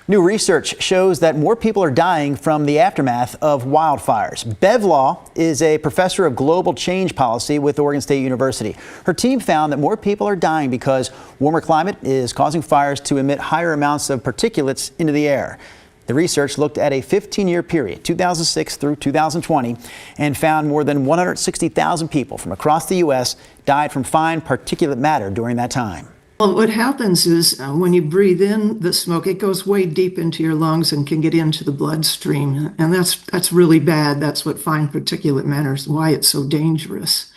New research shows that more people are dying from the aftermath of wildfires. Bev Law is a professor of global change policy with Oregon State University. Her team found that more people are dying because warmer climate is causing fires to emit higher amounts of particulates into the air. The research looked at a 15-year period, 2006 through 2020, and found more than 160,000 people from across the U.S. died from fine particulate matter during that time. Well, what happens is when you breathe in the smoke, it goes way deep into your lungs and can get into the bloodstream. And that's really bad. That's what fine particulate matter is, why it's so dangerous.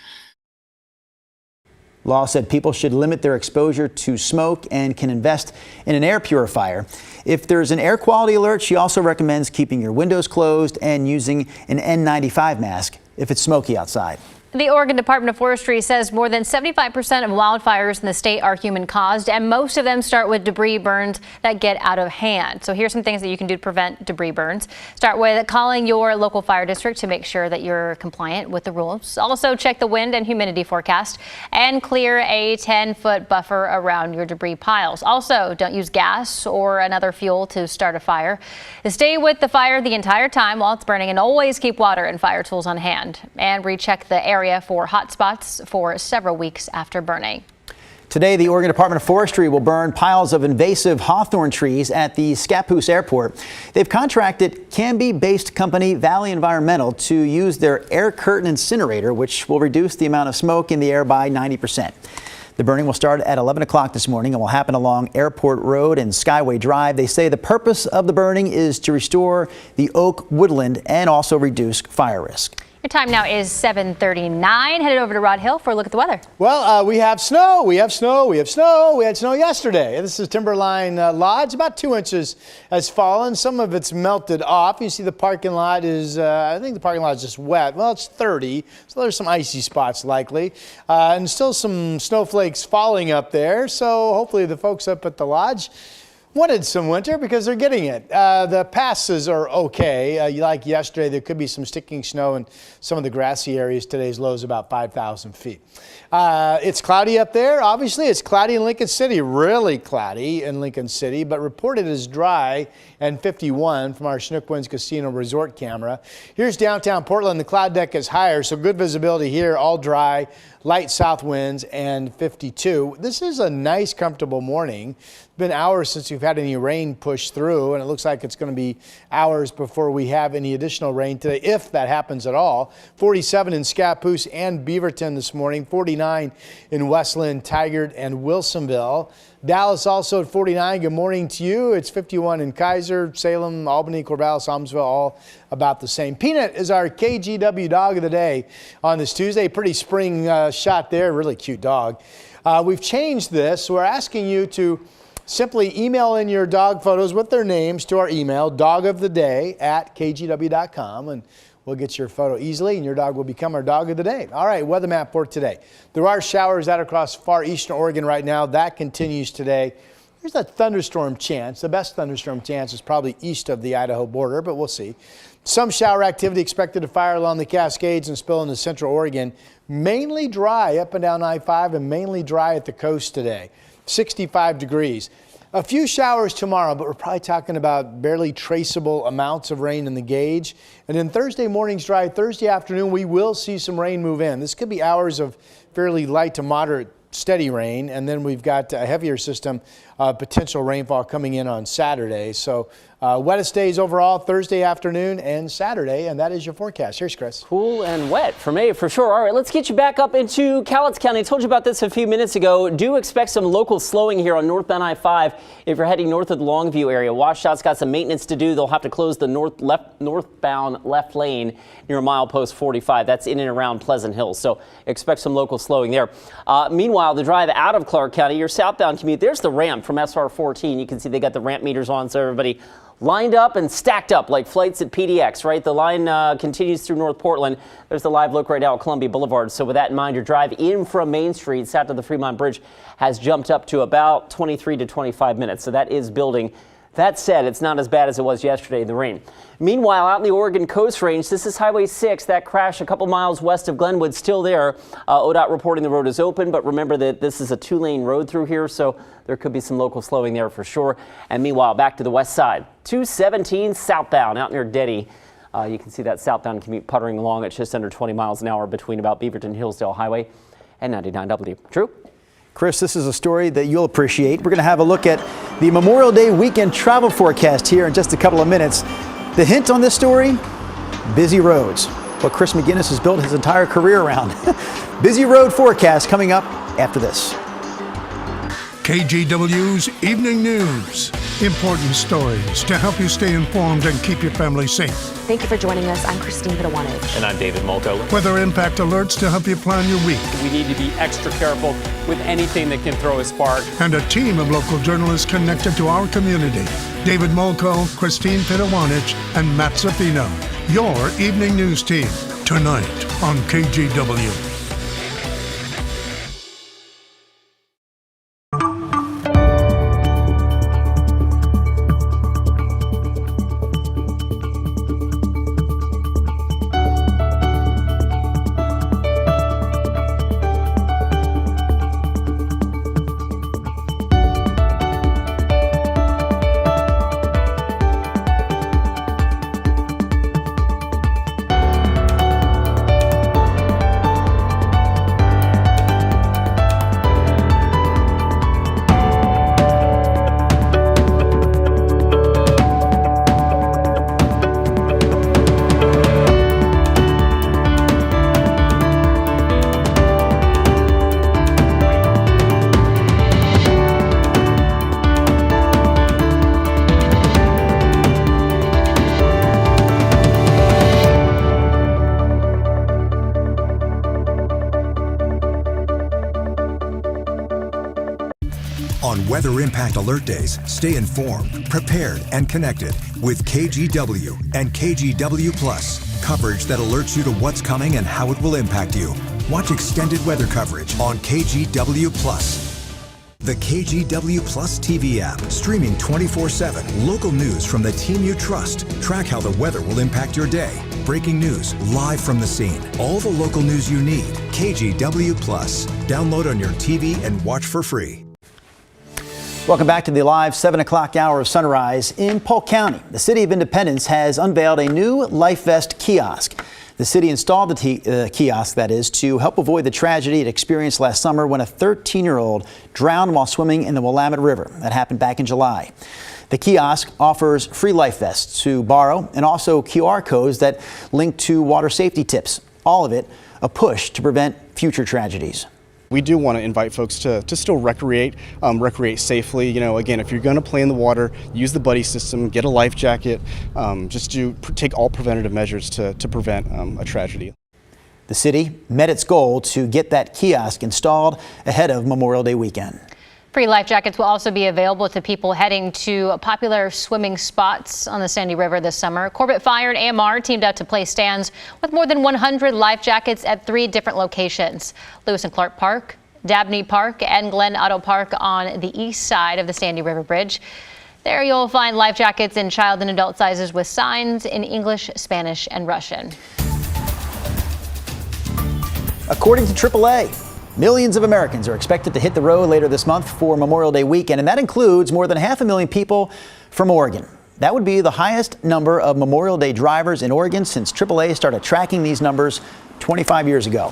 Law said people should limit their exposure to smoke and can invest in an air purifier. If there's an air quality alert, she also recommends keeping your windows closed and using an N95 mask if it's smoky outside. The Oregon Department of Forestry says more than 75% of wildfires in the state are human caused, and most of them start with debris burns that get out of hand. So here's some things that you can do to prevent debris burns. Start with calling your local fire district to make sure that you're compliant with the rules. Also check the wind and humidity forecast and clear a 10-foot buffer around your debris piles. Also, don't use gas or another fuel to start a fire. Stay with the fire the entire time while it's burning, and always keep water and fire tools on hand. And recheck the area for hot spots for several weeks after burning. Today, the Oregon Department of Forestry will burn piles of invasive hawthorn trees at the Scappoose Airport. They've contracted Canby-based company Valley Environmental to use their air curtain incinerator, which will reduce the amount of smoke in the air by 90%. The burning will start at 11 o'clock this morning and will happen along Airport Road and Skyway Drive. They say the purpose of the burning is to restore the oak woodland and also reduce fire risk. Your time now is 7:39. Headed over to Rod Hill for a look at the weather. Well, we have snow. We have snow. We have snow. We had snow yesterday. This is Timberline Lodge. About 2 inches has fallen. Some of it's melted off. You see the parking lot is, I think the parking lot is just wet. Well, it's 30, so there's some icy spots likely. And still some snowflakes falling up there. So hopefully the folks up at the lodge wanted some winter because they're getting it. The passes are okay. Like yesterday, there could be some sticking snow in some of the grassy areas. Today's low is about 5,000 feet. It's cloudy up there. Obviously, it's cloudy in Lincoln City, really cloudy in Lincoln City, but reported as dry and 51 from our Chinook Winds Casino Resort camera. Here's downtown Portland. The cloud deck is higher, so good visibility here, all dry, light south winds, and 52. This is a nice, comfortable morning. It's been hours since we've had any rain push through, and it looks like it's going to be hours before we have any additional rain today, if that happens at all. 47 in Scappoose and Beaverton this morning, 49 in Westland, Tigard, and Wilsonville. Dallas also at 49. Good morning to you. It's 51 in Kaiser, Salem, Albany, Corvallis, Almsville, all about the same. Peanut is our KGW dog of the day on this Tuesday. Pretty spring shot there. Really cute dog. We've changed this. We're asking you to simply email in your dog photos with their names to our email, dogoftheday@kgw.com, and we'll get your photo easily, and your dog will become our dog of the day. All right, weather map for today. There are showers out across far eastern Oregon right now. That continues today. There's a thunderstorm chance. The best thunderstorm chance is probably east of the Idaho border, but we'll see. Some shower activity expected to fire along the Cascades and spill into central Oregon. Mainly dry up and down I-5 and mainly dry at the coast today. 65 degrees. A few showers tomorrow, but we're probably talking about barely traceable amounts of rain in the gauge. And then Thursday morning's dry. Thursday afternoon, we will see some rain move in. This could be hours of fairly light to moderate steady rain. And then we've got a heavier system, potential rainfall coming in on Saturday. So wettest days overall Thursday afternoon and Saturday. And that is your forecast. Here's Chris. Cool and wet for me, for sure. All right, let's get you back up into Cowlitz County. I told you about this a few minutes ago. Do expect some local slowing here on northbound I-5 if you're heading north of the Longview area. Washout's got some maintenance to do. They'll have to close the northbound left lane near milepost 45. That's in and around Pleasant Hill. So expect some local slowing there. Meanwhile, the drive out of Clark County, your southbound commute, there's the ramp from SR 14. You can see they got the ramp meters on, so everybody lined up and stacked up like flights at PDX, right? The line continues through North Portland. There's the live look right now at Columbia Boulevard. So with that in mind, your drive in from Main Street south of the Fremont Bridge has jumped up to about 23 to 25 minutes. So that is building. That said, it's not as bad as it was yesterday in the rain. Meanwhile, out in the Oregon Coast Range, this is Highway 6. That crash a couple miles west of Glenwood still there. ODOT reporting the road is open, but remember that this is a 2-lane road through here, so there could be some local slowing there for sure. And meanwhile, back to the west side, 217 southbound out near Denny. You can see that southbound commute puttering along at just under 20 miles an hour between about Beaverton Hillsdale Highway and 99W. Drew? Chris, this is a story that you'll appreciate. We're going to have a look at the Memorial Day weekend travel forecast here in just a couple of minutes. The hint on this story, busy roads. What Chris McGinnis has built his entire career around. Busy road forecast coming up after this. KGW's Evening News. Important stories to help you stay informed and keep your family safe. Thank you for joining us. I'm Christine Pitawanich. And I'm David Molko. Weather impact alerts to help you plan your week. We need to be extra careful with anything that can throw a spark. And a team of local journalists connected to our community. David Molko, Christine Pitawanich, and Matt Zaffino. Your Evening News team, tonight on KGW. On weather impact alert days, stay informed, prepared, and connected with KGW and KGW Plus. Coverage that alerts you to what's coming and how it will impact you. Watch extended weather coverage on KGW Plus. The KGW Plus TV app, streaming 24/7. Local news from the team you trust. Track how the weather will impact your day. Breaking news, live from the scene. All the local news you need. KGW Plus. Download on your TV and watch for free. Welcome back to the live 7 o'clock hour of sunrise in Polk County. The City of Independence has unveiled a new life vest kiosk. The city installed the kiosk, that is, to help avoid the tragedy it experienced last summer when a 13-year-old drowned while swimming in the Willamette River. That happened back in July. The kiosk offers free life vests to borrow and also QR codes that link to water safety tips. All of it a push to prevent future tragedies. We do want to invite folks to still recreate safely. You know, again, if you're going to play in the water, use the buddy system, get a life jacket, just take all preventative measures to prevent a tragedy. The city met its goal to get that kiosk installed ahead of Memorial Day weekend. Free life jackets will also be available to people heading to popular swimming spots on the Sandy River this summer. Corbett Fire and AMR teamed up to place stands with more than 100 life jackets at 3 different locations: Lewis and Clark Park, Dabney Park, and Glen Auto Park on the east side of the Sandy River Bridge. There you'll find life jackets in child and adult sizes with signs in English, Spanish, and Russian. According to AAA, millions of Americans are expected to hit the road later this month for Memorial Day weekend, and that includes more than 500,000 people from Oregon. That would be the highest number of Memorial Day drivers in Oregon since AAA started tracking these numbers 25 years ago.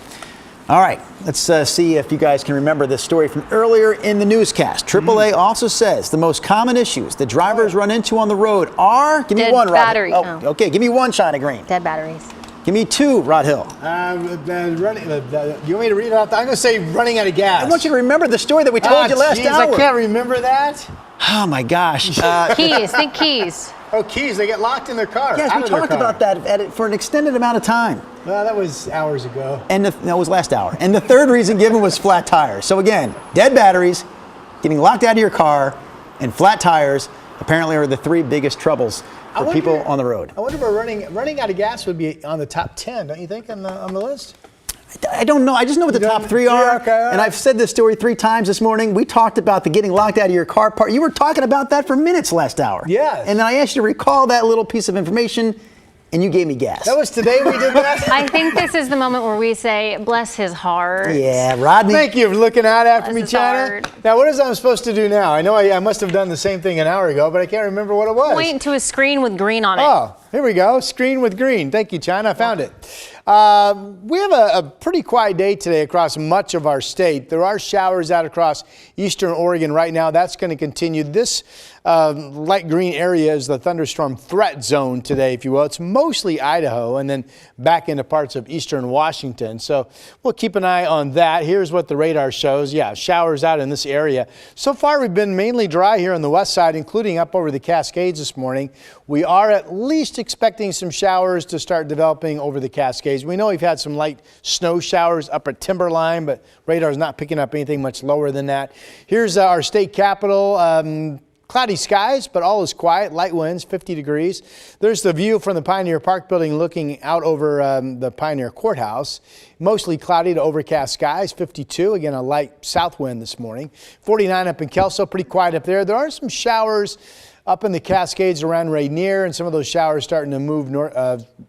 All right, let's see if you guys can remember this story from earlier in the newscast. AAA also says the most common issues that drivers run into on the road are, give me Dead one, Rod. battery. Oh, okay, give me one, China Green. Dead batteries. Give me 2, Rod Hill. You want me to read it off? I'm going to say running out of gas. I want you to remember the story that we told you last hour. I can't remember that. Oh my gosh. Keys, think keys. Oh, keys, they get locked in their car. Yes, we talked about that for an extended amount of time. Well, that was hours ago. And that was last hour. And the third reason given was flat tires. So again, dead batteries, getting locked out of your car, and flat tires apparently are the 3 biggest troubles for people on the road. I wonder if running out of gas would be on the top 10, don't you think, on the list? I don't know. I just know what the top 3 are. Okay. And I've said this story 3 times this morning. We talked about the getting locked out of your car part. You were talking about that for minutes last hour. Yes. And then I asked you to recall that little piece of information, and you gave me gas. That was today we did that? I think this is the moment where we say, bless his heart. Yeah, Rodney. Thank you for looking out after me, his China. heart. Now, what is I'm supposed to do now? I know I must have done the same thing an hour ago, but I can't remember what it was. Point to a screen with green on it. Oh, here we go. Screen with green. Thank you, China. I found it. We have a pretty quiet day today across much of our state. There are showers out across eastern Oregon right now. That's going to continue. This light green area is the thunderstorm threat zone today, if you will. It's mostly Idaho and then back into parts of eastern Washington. So we'll keep an eye on that. Here's what the radar shows. Yeah, showers out in this area. So far, we've been mainly dry here on the west side, including up over the Cascades this morning. We are at least expecting some showers to start developing over the Cascades. We know we've had some light snow showers up at Timberline, but radar is not picking up anything much lower than that. Here's our state capital. Cloudy skies, but all is quiet. Light winds, 50 degrees. There's the view from the Pioneer Park building looking out over the Pioneer Courthouse. Mostly cloudy to overcast skies, 52. Again, a light south wind this morning. 49 up in Kelso, pretty quiet up there. There are some showers up in the Cascades around Rainier, and some of those showers starting to move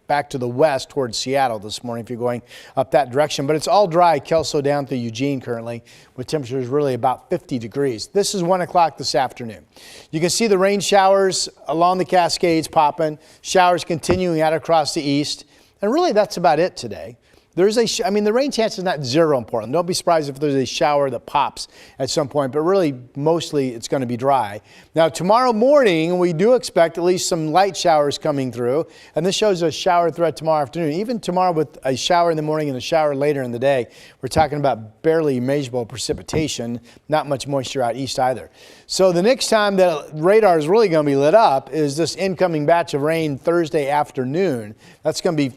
back to the west towards Seattle this morning if you're going up that direction. But it's all dry, Kelso down through Eugene currently, with temperatures really about 50 degrees. This is 1 o'clock this afternoon. You can see the rain showers along the Cascades popping, showers continuing out across the east, and really that's about it today. There's the rain chance is not zero in Portland. Don't be surprised if there's a shower that pops at some point, but really mostly it's going to be dry. Now tomorrow morning, we do expect at least some light showers coming through, and this shows a shower threat tomorrow afternoon. Even tomorrow with a shower in the morning and a shower later in the day, we're talking about barely measurable precipitation, not much moisture out east either. So the next time that radar is really going to be lit up is this incoming batch of rain Thursday afternoon. That's going to be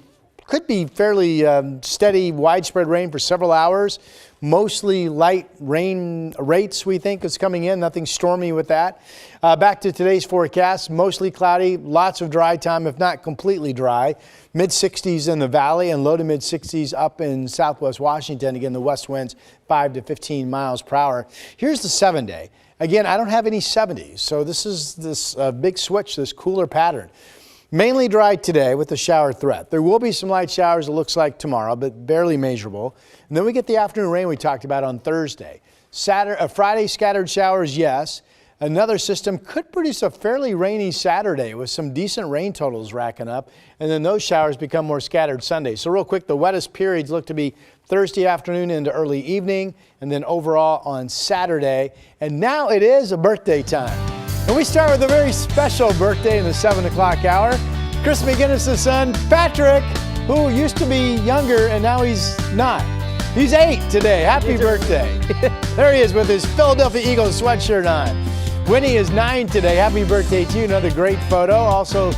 could be fairly steady, widespread rain for several hours. Mostly light rain rates, we think, is coming in. Nothing stormy with that. Back to today's forecast. Mostly cloudy, lots of dry time, if not completely dry. Mid-60s in the valley and low to mid-60s up in southwest Washington. Again, the west winds 5 to 15 miles per hour. Here's the 7-day. Again, I don't have any 70s, so this is this big switch, this cooler pattern. Mainly dry today with the shower threat. There will be some light showers, it looks like tomorrow, but barely measurable. And then we get the afternoon rain we talked about on Thursday. Friday, scattered showers, yes. Another system could produce a fairly rainy Saturday with some decent rain totals racking up. And then those showers become more scattered Sunday. So real quick, the wettest periods look to be Thursday afternoon into early evening, and then overall on Saturday. And now it is a birthday time. And we start with a very special birthday in the 7 o'clock hour. Chris McGinnis' son, Patrick, who used to be younger and now he's not. He's 8 today. Happy birthday. There he is with his Philadelphia Eagles sweatshirt on. Winnie is 9 today. Happy birthday to you. Another great photo. Also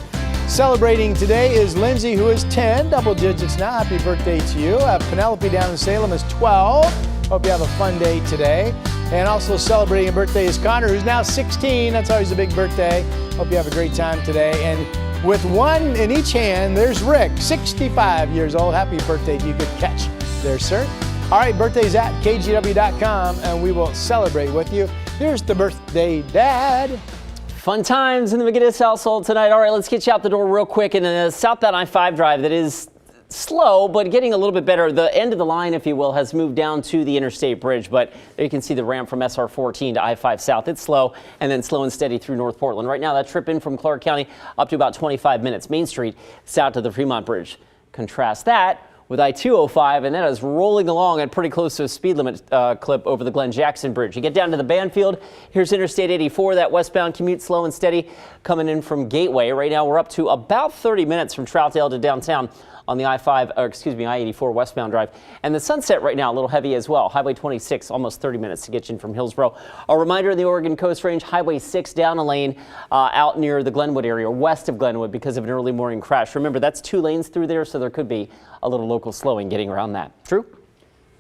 celebrating today is Lindsay, who is 10, double digits now. Happy birthday to you. Penelope down in Salem is 12. Hope you have a fun day today. And also celebrating a birthday is Connor, who's now 16. That's always a big birthday. Hope you have a great time today. And with one in each hand, there's Rick, 65 years old. Happy birthday to you. Good catch there, sir. All right, birthdays at KGW.com, and we will celebrate with you. Here's the birthday dad. Fun times in the McGinnis household tonight. All right, let's get you out the door real quick. And southbound I-5 drive that is slow, but getting a little bit better. The end of the line, if you will, has moved down to the interstate bridge, but there you can see the ramp from SR 14 to I-5 south. It's slow, and then slow and steady through North Portland. Right now, that trip in from Clark County up to about 25 minutes. Main Street south to the Fremont Bridge. Contrast that with I-205, and that is rolling along at pretty close to a speed limit clip over the Glen Jackson Bridge. You get down to the Banfield, here's Interstate 84, that westbound commute slow and steady coming in from Gateway. Right now we're up to about 30 minutes from Troutdale to downtown on the I-84 westbound drive. And the Sunset right now a little heavy as well. Highway 26, almost 30 minutes to get you in from Hillsborough. A reminder of the Oregon Coast Range, Highway 6 down a lane out near the Glenwood area, west of Glenwood, because of an early morning crash. Remember, that's 2 lanes through there, so there could be a little local slowing getting around that. Drew?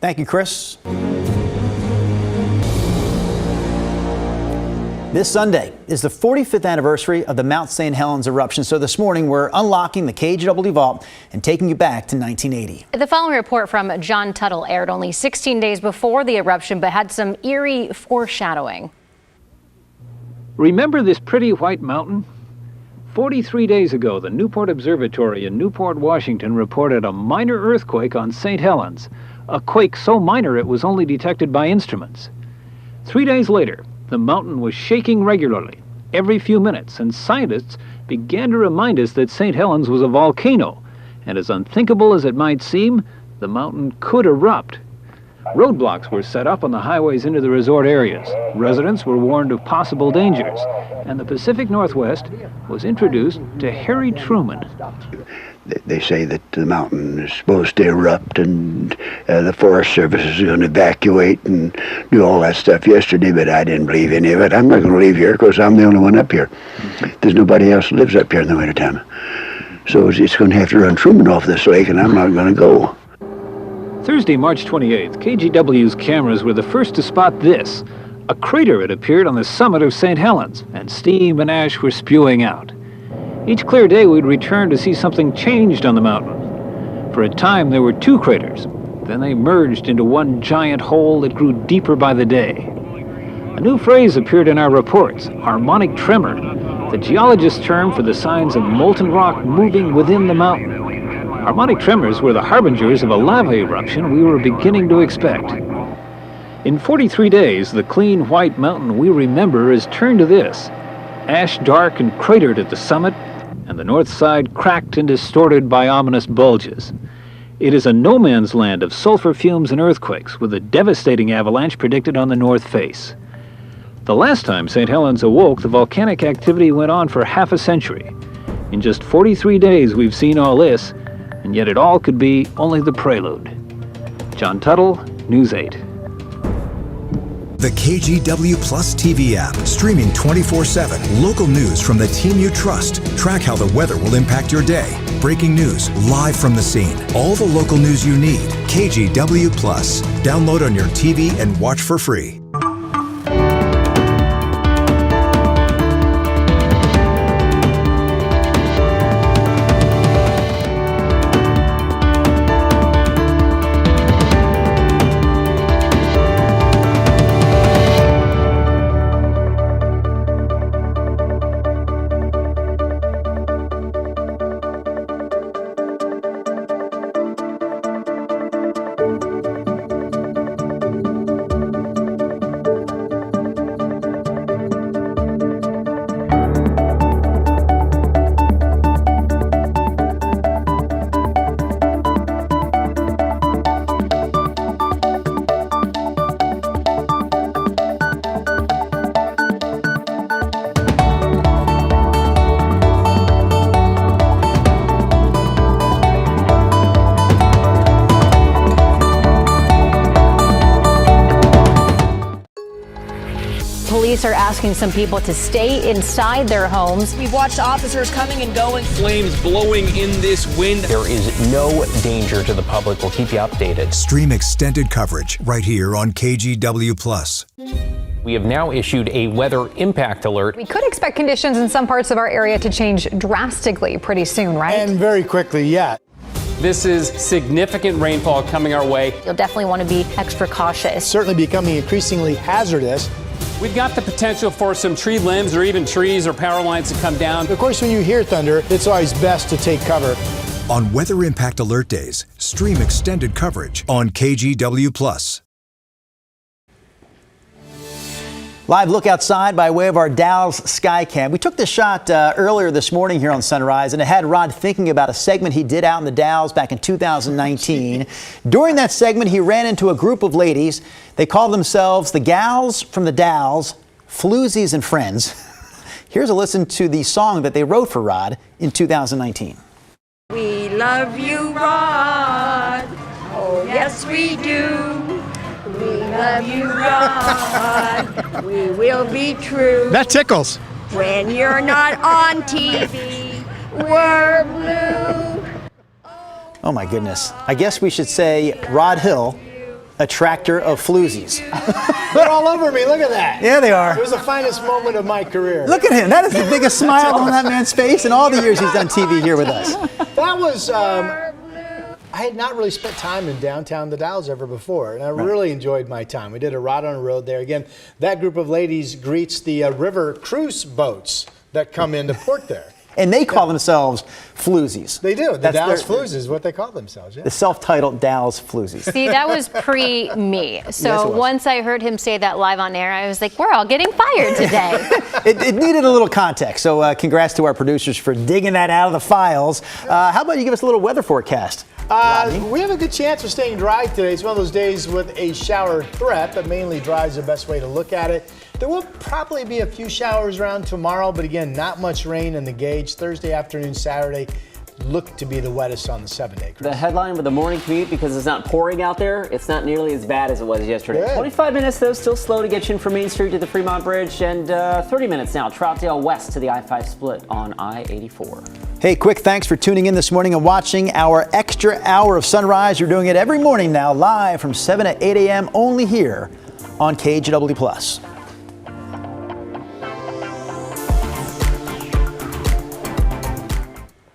Thank you, Chris. This Sunday is the 45th anniversary of the Mount St. Helens eruption. So this morning, we're unlocking the KGW vault and taking you back to 1980. The following report from John Tuttle aired only 16 days before the eruption, but had some eerie foreshadowing. Remember this pretty white mountain? 43 days ago, the Newport Observatory in Newport, Washington reported a minor earthquake on St. Helens, a quake so minor it was only detected by instruments. 3 days later, the mountain was shaking regularly, every few minutes, and scientists began to remind us that St. Helens was a volcano, and as unthinkable as it might seem, the mountain could erupt. Roadblocks were set up on the highways into the resort areas. Residents were warned of possible dangers, and the Pacific Northwest was introduced to Harry Truman. They say that the mountain is supposed to erupt and the Forest Service is going to evacuate and do all that stuff yesterday, but I didn't believe any of it. I'm not going to leave here because I'm the only one up here. There's nobody else who lives up here in the wintertime. So it's going to have to run Truman off this lake, and I'm not going to go. Thursday, March 28th, KGW's cameras were the first to spot this. A crater had appeared on the summit of St. Helens, and steam and ash were spewing out. Each clear day, we'd return to see something changed on the mountain. For a time, there were 2 craters. Then they merged into one giant hole that grew deeper by the day. A new phrase appeared in our reports, harmonic tremor, the geologist's term for the signs of molten rock moving within the mountain. Harmonic tremors were the harbingers of a lava eruption we were beginning to expect. In 43 days, the clean white mountain we remember has turned to this, ash dark and cratered at the summit, and the north side cracked and distorted by ominous bulges. It is a no-man's land of sulfur fumes and earthquakes, with a devastating avalanche predicted on the north face. The last time St. Helens awoke, the volcanic activity went on for half a century. In just 43 days, we've seen all this, and yet it all could be only the prelude. John Tuttle, News 8. The KGW Plus TV app, streaming 24/7. Local news from the team you trust. Track how the weather will impact your day. Breaking news live from the scene. All the local news you need. KGW Plus. Download on your TV and watch for free. Police are asking some people to stay inside their homes. We've watched officers coming and going. Flames blowing in this wind. There is no danger to the public. We'll keep you updated. Stream extended coverage right here on KGW Plus. We have now issued a weather impact alert. We could expect conditions in some parts of our area to change drastically pretty soon, right? And very quickly, yeah. This is significant rainfall coming our way. You'll definitely want to be extra cautious. Certainly becoming increasingly hazardous. We've got the potential for some tree limbs or even trees or power lines to come down. Of course, when you hear thunder, it's always best to take cover. On Weather Impact Alert Days, stream extended coverage on KGW Plus. Live look outside by way of our Dalles Skycam. We took this shot earlier this morning here on Sunrise, and it had Rod thinking about a segment he did out in the Dalles back in 2019. During that segment, he ran into a group of ladies. They called themselves the Gals from the Dalles, Floozies and Friends. Here's a listen to the song that they wrote for Rod in 2019. We love you, Rod. Oh, yes, we do. We love you, Rod. We will be true. That tickles. When you're not on TV, we're blue. Oh my goodness. I guess we should say Rod Hill, a tractor of floozies. They're all over me. Look at that. Yeah, they are. It was the finest moment of my career. Look at him. That is the biggest smile on that man's face in all the years he's done TV here with us. That was, I had not really spent time in downtown the Dalles ever before, and I really enjoyed my time. We did a Rod on the Road there. Again, that group of ladies greets the river cruise boats that come into port there. And they call themselves Floozies. They do. The Dalles Floozies is what they call themselves. Yeah. The self-titled Dalles Floozies. See, that was pre-me. So Yes, it was. once I heard him say that live on air, I was like, we're all getting fired today. It needed a little context. So congrats to our producers for digging that out of the files. How about you give us a little weather forecast? We have a good chance of staying dry today. It's one of those days with a shower threat, but mainly dry is the best way to look at it. There will probably be a few showers around tomorrow, but again, not much rain in the gauge. Thursday afternoon, Saturday look to be the wettest on the 7-day cruise. The headline with the morning commute, because it's not pouring out there, it's not nearly as bad as it was yesterday. Good. 25 minutes, though, still slow to get you in from Main Street to the Fremont Bridge, and 30 minutes now, Troutdale west to the I-5 split on I-84. Hey, quick thanks for tuning in this morning and watching our extra hour of Sunrise. You're doing it every morning now, live from 7 to 8 a.m. only here on KGW Plus.